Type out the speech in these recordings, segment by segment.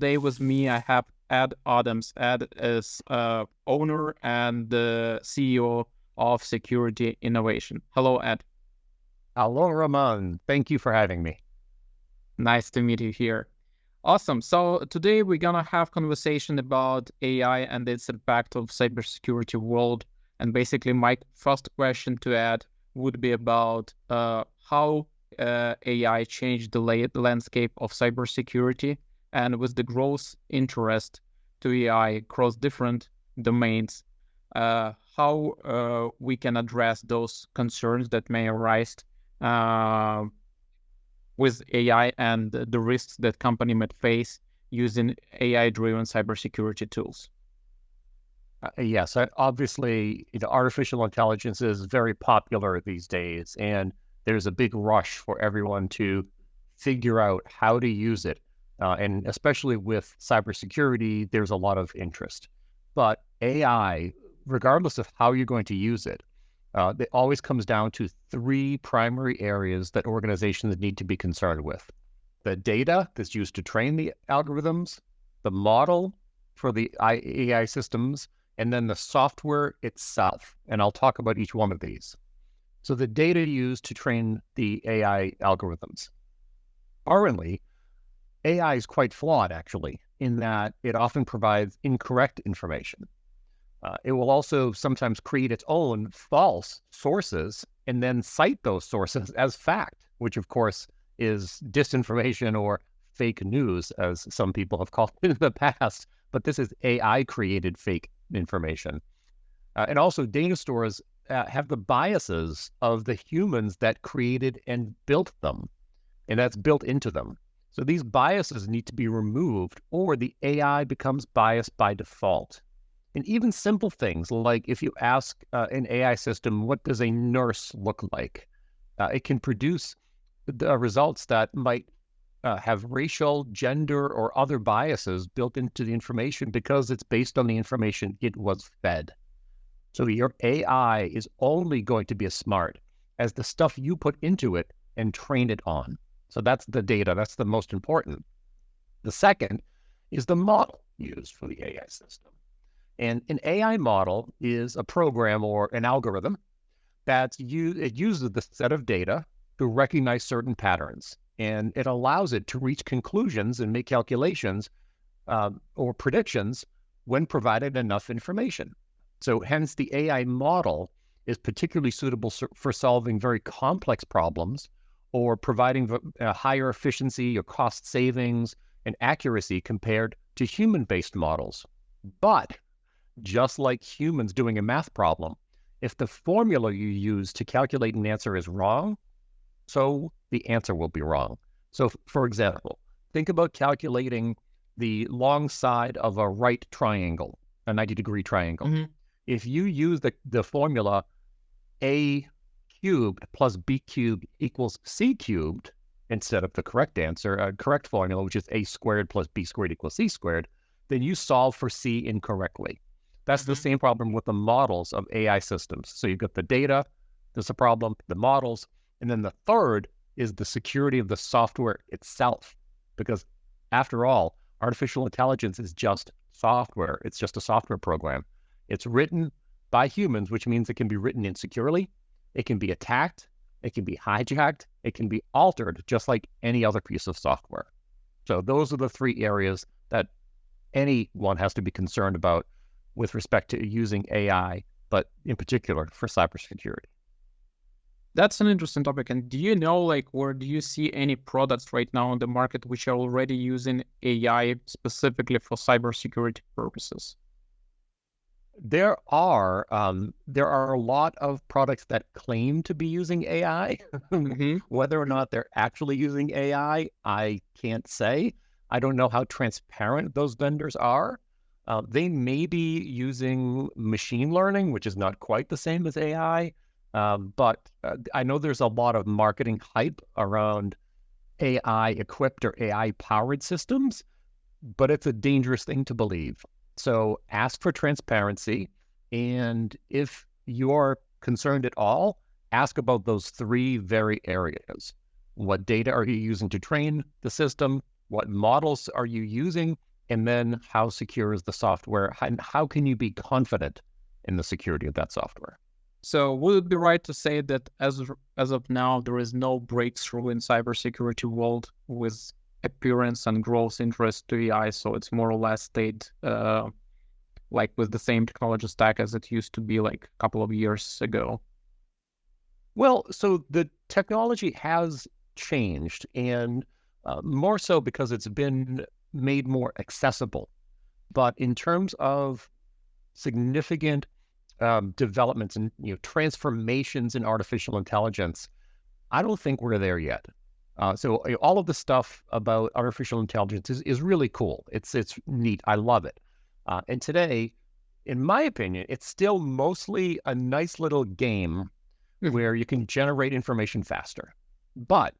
today with me, I have Ed Adams. Ed is owner and the CEO of Security Innovation. Hello, Ed. Hello, Ramon. Thank you for having me. Nice to meet you here. Awesome. So today we're gonna have conversation about AI and its impact of cybersecurity world. And basically, my first question to Ed would be about how AI changed the landscape of cybersecurity, and with the growth interest to AI across different domains, how we can address those concerns that may arise uh, with AI and the risks that company might face using AI-driven cybersecurity tools. Yes, obviously, artificial intelligence is very popular these days, and there's a big rush for everyone to figure out how to use it. And especially with cybersecurity, there's a lot of interest. But AI, regardless of how you're going to use it, it always comes down to three primary areas that organizations need to be concerned with: the data that's used to train the algorithms, the model for the AI systems, and then the software itself. And I'll talk about each one of these. So the data used to train the AI algorithms. Currently, AI is quite flawed, actually, in that it often provides incorrect information. It will also sometimes create its own false sources and then cite those sources as fact, which of course is disinformation or fake news, as some people have called it in the past. But this is AI-created fake information. And also data stores have the biases of the humans that created and built them, and that's built into them. So these biases need to be removed, or the AI becomes biased by default. And even simple things like if you ask an AI system, what does a nurse look like? It can produce the results that might have racial, gender, or other biases built into the information because it's based on the information it was fed. So your AI is only going to be as smart as the stuff you put into it and train it on. So that's the data. That's the most important. The second is the model used for the AI system. And an AI model is a program or an algorithm it uses the set of data to recognize certain patterns, and it allows it to reach conclusions and make calculations or predictions when provided enough information. So hence the AI model is particularly suitable for solving very complex problems or providing higher efficiency or cost savings and accuracy compared to human-based models. But just like humans doing a math problem, if the formula you use to calculate an answer is wrong, so the answer will be wrong. So for example, think about calculating the long side of a right triangle, a 90-degree triangle. Mm-hmm. If you use the formula a cubed plus b cubed equals c cubed instead of the correct answer, correct formula, which is a squared plus b squared equals c squared, then you solve for c incorrectly. That's the same problem with the models of AI systems. So you've got the data, there's a problem, the models, and then the third is the security of the software itself. Because after all, artificial intelligence is just software. It's just a software program. It's written by humans, which means it can be written insecurely, it can be attacked, it can be hijacked, it can be altered, just like any other piece of software. So those are the three areas that anyone has to be concerned about with respect to using AI, but in particular for cybersecurity. That's an interesting topic. And do you know, or do you see any products right now on the market which are already using AI specifically for cybersecurity purposes? There are a lot of products that claim to be using AI. Mm-hmm. Whether or not they're actually using AI, I can't say. I don't know how transparent those vendors are. They may be using machine learning, which is not quite the same as AI, but I know there's a lot of marketing hype around AI-equipped or AI-powered systems, but it's a dangerous thing to believe. So ask for transparency, and if you're concerned at all, ask about those three very areas. What data are you using to train the system? What models are you using And then how secure is the software? And how can you be confident in the security of that software? So would it be right to say that as of now, there is no breakthrough in cybersecurity world with appearance and growth interest to AI? So it's more or less stayed like with the same technology stack as it used to be like a couple of years ago. Well, so the technology has changed, and more so because it's been made more accessible. But in terms of significant developments and transformations in artificial intelligence, I don't think we're there yet. So all of the stuff about artificial intelligence is really cool. It's neat. I love it. And today, in my opinion, it's still mostly a nice little game where you can generate information faster. But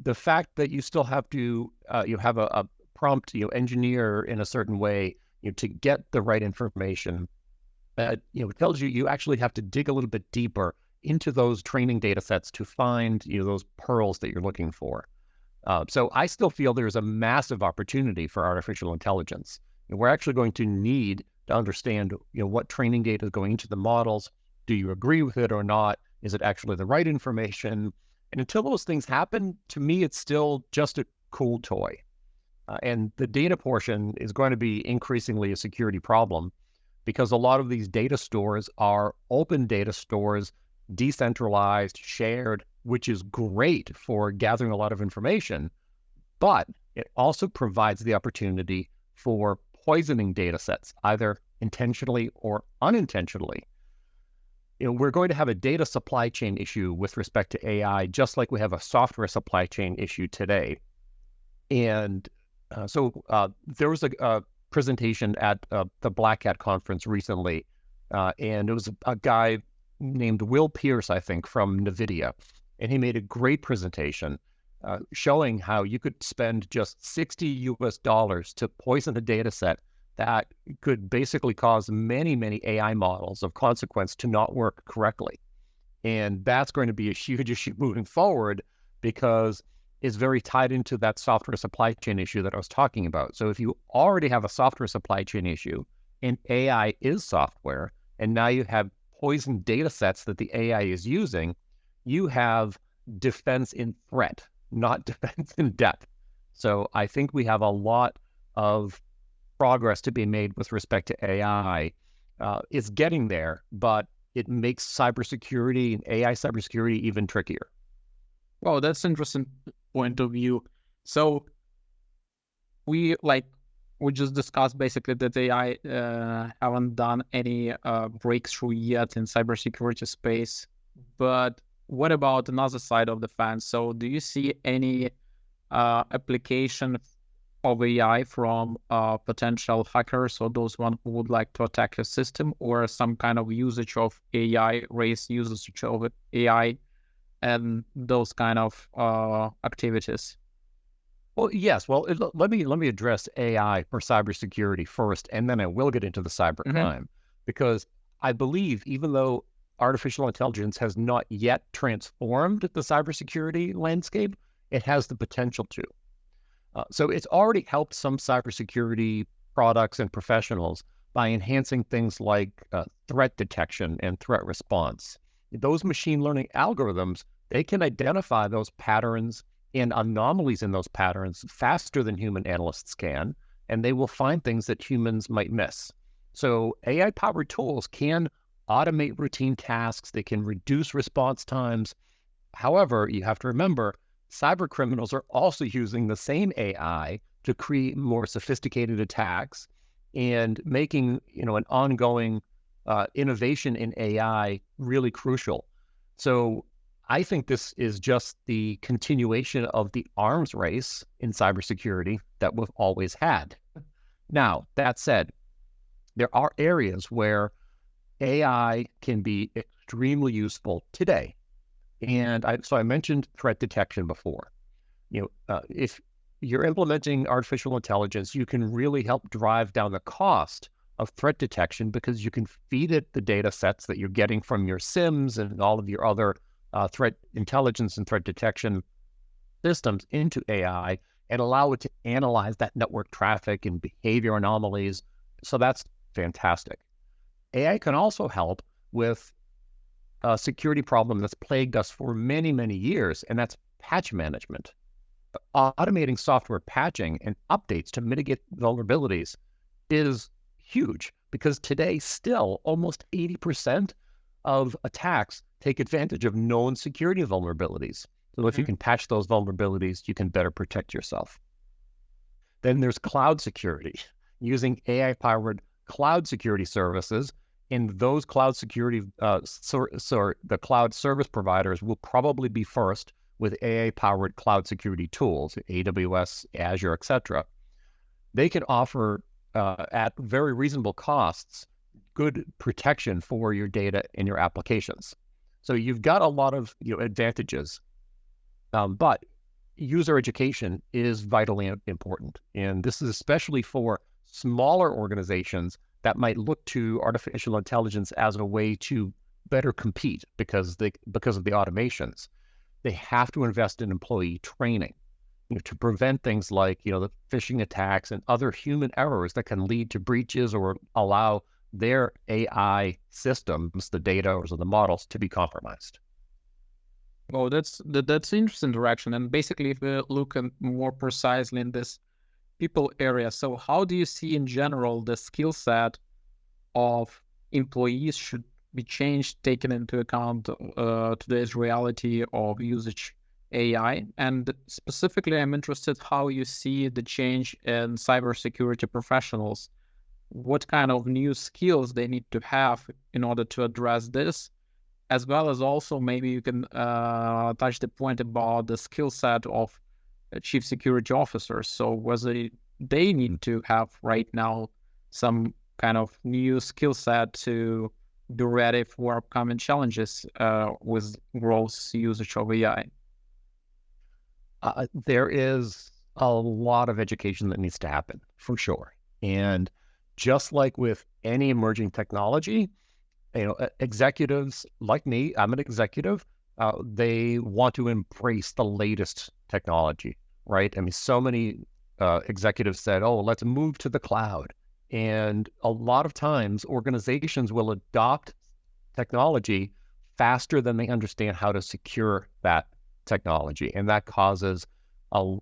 the fact that you still have to you have a prompt engineer in a certain way to get the right information, it tells you actually have to dig a little bit deeper into those training data sets to find those pearls that you're looking for. So I still feel there's a massive opportunity for artificial intelligence. And we're actually going to need to understand what training data is going into the models. Do you agree with it or not? Is it actually the right information? And until those things happen, to me, it's still just a cool toy. And the data portion is going to be increasingly a security problem because a lot of these data stores are open data stores, decentralized, shared, which is great for gathering a lot of information, but it also provides the opportunity for poisoning data sets, either intentionally or unintentionally. We're going to have a data supply chain issue with respect to AI, just like we have a software supply chain issue today. And so there was a presentation at the Black Hat conference recently, and it was a guy named Will Pierce, I think, from NVIDIA. And he made a great presentation showing how you could spend just $60 to poison a data set that could basically cause many, many AI models of consequence to not work correctly. And that's going to be a huge issue moving forward because it's very tied into that software supply chain issue that I was talking about. So if you already have a software supply chain issue and AI is software, and now you have poisoned data sets that the AI is using, you have defense in threat, not defense in depth. So I think we have a lot of progress to be made with respect to AI. It's getting there, but it makes cybersecurity and AI cybersecurity even trickier. Well, that's an interesting point of view. So we just discussed basically that AI haven't done any breakthrough yet in cybersecurity space. But what about another side of the fence? So do you see any application of AI from potential hackers or those one who would like to attack your system, or some kind of usage of AI, raise usage of AI and those kind of activities? Well, yes. Well, let me address AI for cybersecurity first, and then I will get into the cybercrime, because I believe even though artificial intelligence has not yet transformed the cybersecurity landscape, it has the potential to. So it's already helped some cybersecurity products and professionals by enhancing things like threat detection and threat response. Those machine learning algorithms, they can identify those patterns and anomalies in those patterns faster than human analysts can, and they will find things that humans might miss. So AI-powered tools can automate routine tasks. They can reduce response times. However, you have to remember, cyber criminals are also using the same AI to create more sophisticated attacks and making an ongoing innovation in AI really crucial. So I think this is just the continuation of the arms race in cybersecurity that we've always had. Now, that said, there are areas where AI can be extremely useful today. And so I mentioned threat detection before. If you're implementing artificial intelligence, you can really help drive down the cost of threat detection because you can feed it the data sets that you're getting from your SIMs and all of your other threat intelligence and threat detection systems into AI, and allow it to analyze that network traffic and behavior anomalies. So that's fantastic. AI can also help with a security problem that's plagued us for many, many years, and that's patch management. Automating software patching and updates to mitigate vulnerabilities is huge because today still almost 80% of attacks take advantage of known security vulnerabilities. So if you can patch those vulnerabilities, you can better protect yourself. Then there's cloud security, using AI-powered cloud security services. And those cloud security, the cloud service providers will probably be first with AI-powered cloud security tools, AWS, Azure, etc. They can offer at very reasonable costs good protection for your data and your applications. So you've got a lot of advantages, but user education is vitally important. And this is especially for smaller organizations that might look to artificial intelligence as a way to better compete because of the automations. They have to invest in employee training, to prevent things like, the phishing attacks and other human errors that can lead to breaches or allow their AI systems, the data or the models, to be compromised. Well, that's interesting direction. And basically, if we look at more precisely in this people area, so how do you see in general the skill set of employees should be changed, taken into account today's reality of usage AI? And specifically, I'm interested how you see the change in cybersecurity professionals. What kind of new skills they need to have in order to address this, as well as also maybe you can touch the point about the skill set of chief security officers. So whether they need to have right now some kind of new skill set to be ready for upcoming challenges with gross usage of AI. There is a lot of education that needs to happen, for sure. And just like with any emerging technology, executives like me, I'm an executive, they want to embrace the latest technology, right? I mean, so many executives said, oh, let's move to the cloud. And a lot of times organizations will adopt technology faster than they understand how to secure that technology. And that causes a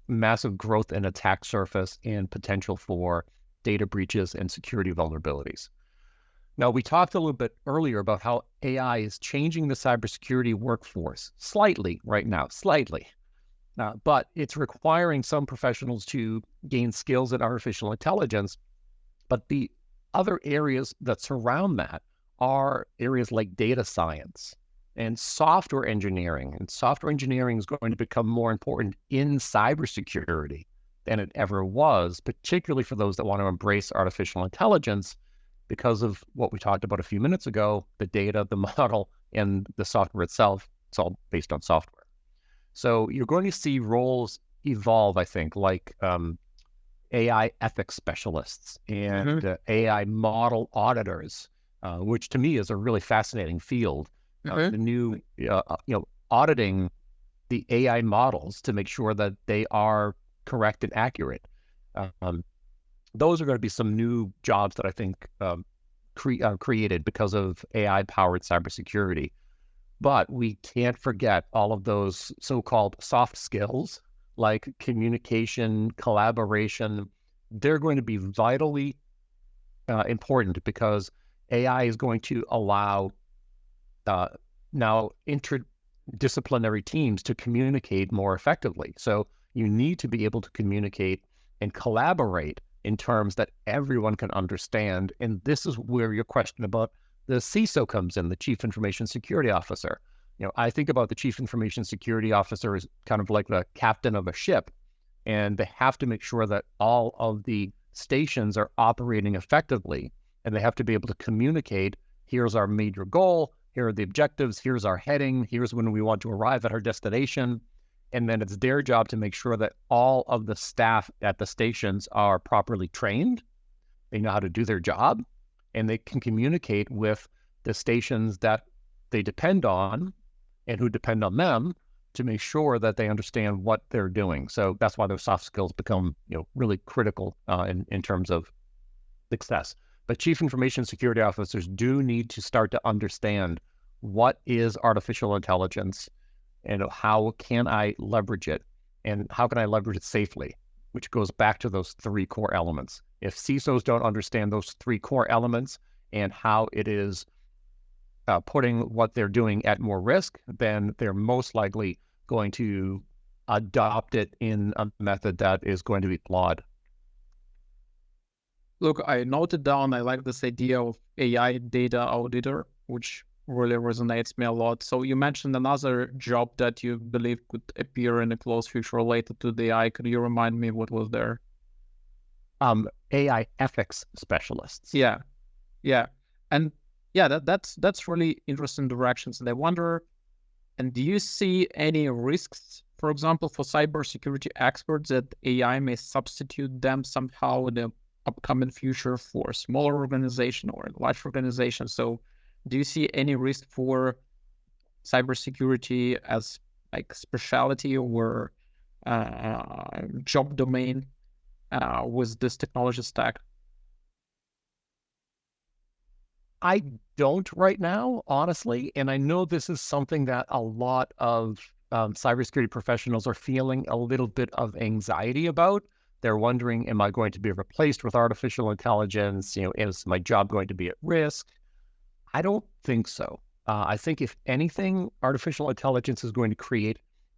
massive growth in attack surface and potential for data breaches and security vulnerabilities. Now, we talked a little bit earlier about how AI is changing the cybersecurity workforce slightly right now, but it's requiring some professionals to gain skills in artificial intelligence. But the other areas that surround that are areas like data science and software engineering. And software engineering is going to become more important in cybersecurity than it ever was, particularly for those that want to embrace artificial intelligence because of what we talked about a few minutes ago, the data, the model, and the software itself. It's all based on software. So you're going to see roles evolve, I think, like AI ethics specialists and AI model auditors, which to me is a really fascinating field. The new, auditing the AI models to make sure that they are correct and accurate. Those are going to be some new jobs that I think created because of AI-powered cybersecurity. But we can't forget all of those so-called soft skills like communication, collaboration. They're going to be vitally important because AI is going to allow now interdisciplinary teams to communicate more effectively. So you need to be able to communicate and collaborate in terms that everyone can understand. And this is where your question about the CISO comes in, the Chief Information Security Officer. I think about the Chief Information Security Officer as kind of like the captain of a ship, and they have to make sure that all of the stations are operating effectively, and they have to be able to communicate, here's our major goal, here are the objectives, here's our heading, here's when we want to arrive at our destination. And then it's their job to make sure that all of the staff at the stations are properly trained, they know how to do their job, and they can communicate with the stations that they depend on and who depend on them to make sure that they understand what they're doing. So that's why those soft skills become, really critical in terms of success. But chief information security officers do need to start to understand what is artificial intelligence and how can I leverage it and how can I leverage it safely, which goes back to those three core elements. If CISOs don't understand those three core elements and how it is putting what they're doing at more risk, then they're most likely going to adopt it in a method that is going to be flawed. Look, I noted down, I like this idea of AI data auditor, which really resonates me a lot. So you mentioned another job that you believe could appear in the close future related to the AI. Could you remind me what was there? AI ethics specialists. Yeah. And yeah, that's really interesting directions. And I wonder, and do you see any risks, for example, for cybersecurity experts that AI may substitute them somehow in the upcoming future for smaller organization or large organization? So do you see any risk for cybersecurity as like specialty or job domain with this technology stack? I don't right now, honestly, and I know this is something that a lot of cybersecurity professionals are feeling a little bit of anxiety about. They're wondering, am I going to be replaced with artificial intelligence? Is my job going to be at risk? I don't think so. I think if anything, artificial intelligence is going to create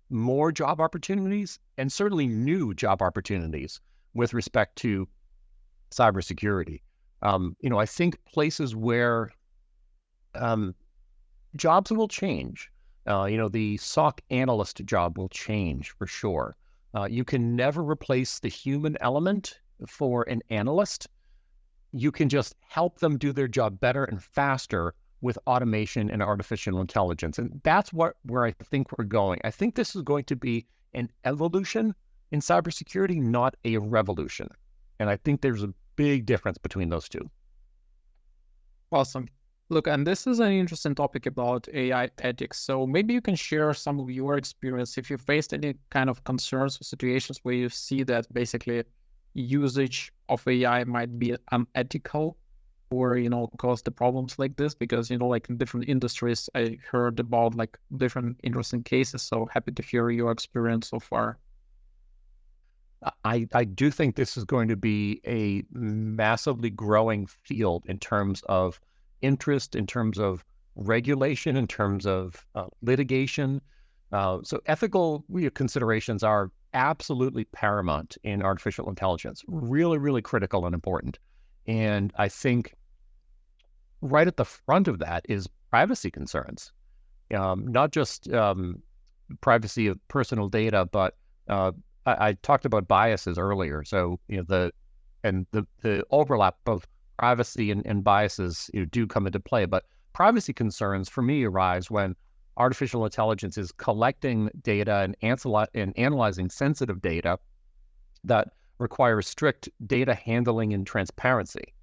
more job opportunities and certainly new job opportunities with respect to cybersecurity. I think places where jobs will change. The SOC analyst job will change for sure. You can never replace the human element for an analyst. You can just help them do their job better and faster with automation and artificial intelligence. And that's where I think we're going. I think this is going to be an evolution in cybersecurity, not a revolution. And I think there's a big difference between those two. Awesome. Look, and this is an interesting topic about AI ethics. So maybe you can share some of your experience if you faced any kind of concerns or situations where you see that basically usage of AI might be unethical or, cause the problems like this. Because, like in different industries, I heard about like different interesting cases. So happy to hear your experience so far. I do think this is going to be a massively growing field in terms of interest, in terms of regulation, in terms of litigation. So ethical considerations are absolutely paramount in artificial intelligence, really, really critical and important. And I think right at the front of that is privacy concerns, not just privacy of personal data, but I talked about biases earlier. So, the overlap of privacy and biases do come into play. But privacy concerns for me arise when artificial intelligence is collecting data and analyzing sensitive data that requires strict data handling and transparency.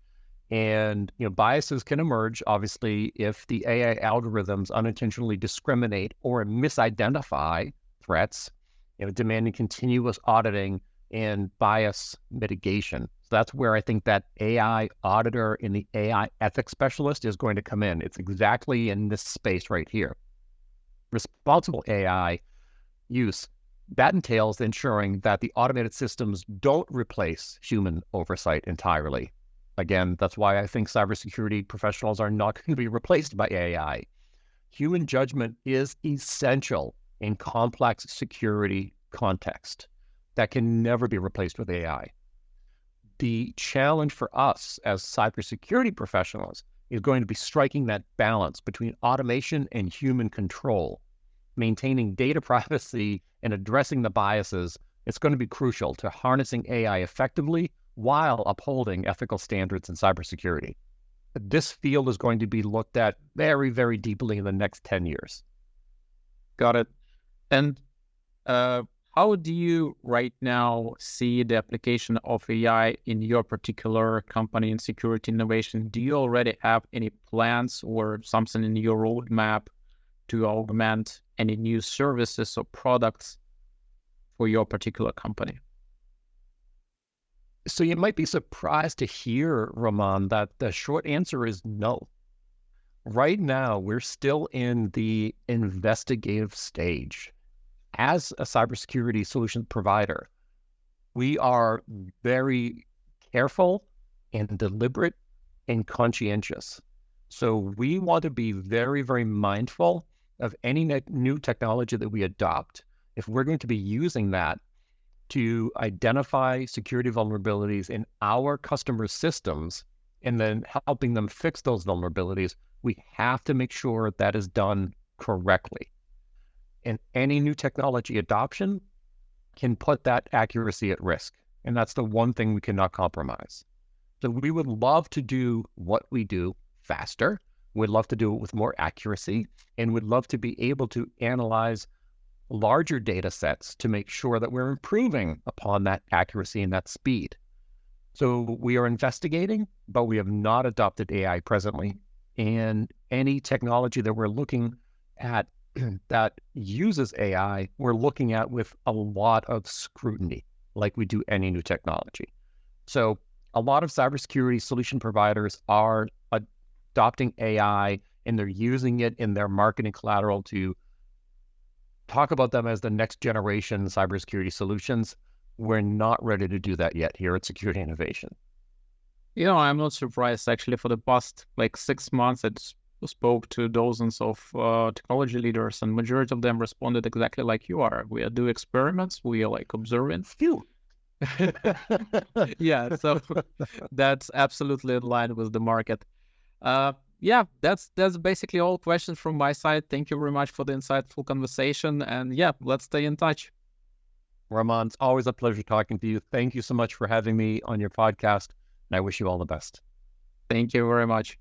And biases can emerge, obviously, if the AI algorithms unintentionally discriminate or misidentify threats, demanding continuous auditing and bias mitigation. So that's where I think that AI auditor and the AI ethics specialist is going to come in. It's exactly in this space right here. Responsible AI use, that entails ensuring that the automated systems don't replace human oversight entirely. Again, that's why I think cybersecurity professionals are not going to be replaced by AI. Human judgment is essential in complex security context that can never be replaced with AI. The challenge for us as cybersecurity professionals is going to be striking that balance between automation and human control, maintaining data privacy and addressing the biases. It's going to be crucial to harnessing AI effectively while upholding ethical standards in cybersecurity. This field is going to be looked at very, very deeply in the next 10 years. Got it. And how do you right now see the application of AI in your particular company in security innovation? Do you already have any plans or something in your roadmap to augment any new services or products for your particular company? So you might be surprised to hear, Raman, that the short answer is no. Right now, we're still in the investigative stage. As a cybersecurity solution provider, we are very careful and deliberate and conscientious. So we want to be very, very mindful of any new technology that we adopt. If we're going to be using that to identify security vulnerabilities in our customer systems and then helping them fix those vulnerabilities, we have to make sure that is done correctly. And any new technology adoption can put that accuracy at risk. And that's the one thing we cannot compromise. So we would love to do what we do faster. We'd love to do it with more accuracy, and we'd love to be able to analyze larger data sets to make sure that we're improving upon that accuracy and that speed. So we are investigating, but we have not adopted AI presently. And any technology that we're looking at that uses AI, we're looking at with a lot of scrutiny, like we do any new technology. So a lot of cybersecurity solution providers are adopting AI, and they're using it in their marketing collateral to talk about them as the next generation cybersecurity solutions. We're not ready to do that yet here at Security Innovation. I'm not surprised. Actually, for the past 6 months, I spoke to dozens of technology leaders, and majority of them responded exactly like you are. We are doing experiments. We are observing. Phew. Yeah, so that's absolutely in line with the market. Yeah, that's basically all questions from my side. Thank you very much for the insightful conversation, and yeah, let's stay in touch. Raman, it's always a pleasure talking to you. Thank you so much for having me on your podcast, and I wish you all the best. Thank you very much.